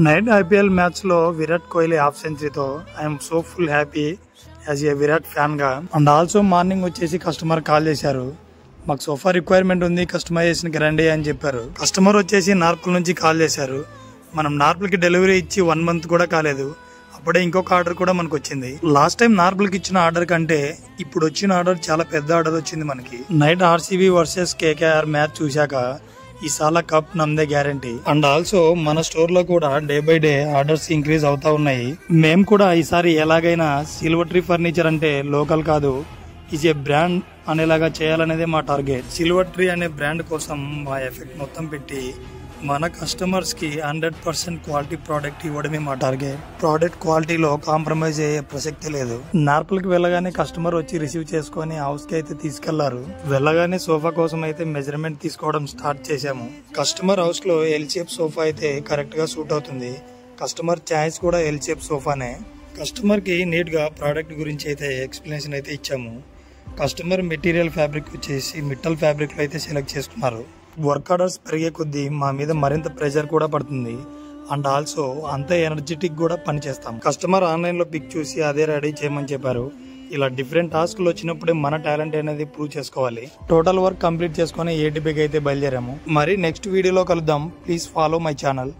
Night IPL match లో Virat Kohli half సెంచరీతో I'm so full happy as a Virat fan గా. And also morning వచ్చేసి customer call చేశారు, మాకు సోఫా రిక్వైర్మెంట్ ఉంది కస్టమైజేషన్ కి రండి అని చెప్పారు. కస్టమర్ వచ్చేసి నార్పల్ నుంచి కాల్ చేశారు. మనం నార్పల్ కి డెలివరీ ఇచ్చి 1 month కూడా కాలేదు, అప్పుడే ఇంకొక ఆర్డర్ కూడా మనకు వచ్చింది. లాస్ట్ టైం నార్పల్ కి ఇచ్చిన ఆర్డర్ కంటే ఇప్పుడు వచ్చిన ఆర్డర్ చాలా పెద్ద ఆర్డర్ వచ్చింది మనకి. Night RCB versus KKR match చూశాక Esala cup నమ్మదే guarantee. And also మన స్టోర్ లో కూడా day by day orders increase అవుతా ఉన్నాయి. మేము కూడా ఈసారి ఎలాగైనా సిల్వర్ ట్రీ ఫర్నిచర్ అంటే లోకల్ కాదు, ఈజ్ ఏ బ్రాండ్ అనేలాగా చేయాలనేదే మా టార్గెట్. సిల్వర్ ట్రీ అనే బ్రాండ్ కోసం మా ఎఫెక్ట్ మొత్తం పెట్టి మన కస్టమర్స్ కి 100% క్వాలిటీ ప్రోడక్ట్ ఇవ్వడమే మా టార్గెట్. ప్రోడక్ట్ క్వాలిటీలో కాంప్రమైజ్ అయ్యే ప్రసక్తి లేదు. నార్పల్ కి వెళ్ళగానే కస్టమర్ వచ్చి రిసీవ్ చేసుకుని హౌస్ కి అయితే తీసుకెళ్లారు. వెళ్ళగానే సోఫా కోసం అయితే మెజర్మెంట్ తీసుకోవడం స్టార్ట్ చేశాము. కస్టమర్ హౌస్ లో ఎల్ షేప్ సోఫా అయితే కరెక్ట్ గా సూట్ అవుతుంది. కస్టమర్ చాయిస్ కూడా ఎల్ షేప్ సోఫానే. కస్టమర్ కి నీట్ గా ప్రోడక్ట్ గురించి అయితే ఎక్స్ప్లెనేషన్ అయితే ఇచ్చాము. కస్టమర్ మెటీరియల్ ఫ్యాబ్రిక్ వచ్చేసి మిట్టల్ ఫ్యాబ్రిక్ లో అయితే సెలెక్ట్ చేసుకున్నారు. వర్క్ ఆర్డర్స్ పెరిగే కొద్దీ మా మీద మరింత ప్రెషర్ కూడా పడుతుంది. అండ్ ఆల్సో అంత ఎనర్జెటిక్ కూడా పని చేస్తాం. కస్టమర్ ఆన్లైన్ లో పిక్ చూసి అదే రెడీ చేయమని చెప్పారు. ఇలా డిఫరెంట్ టాస్క్లు వచ్చినప్పుడే మన టాలెంట్ అనేది ప్రూవ్ చేసుకోవాలి. టోటల్ వర్క్ కంప్లీట్ చేసుకుని ఏటీపీకి అయితే బయలుదేరాము. మరి నెక్స్ట్ వీడియోలో కలుద్దాం. Please follow my channel.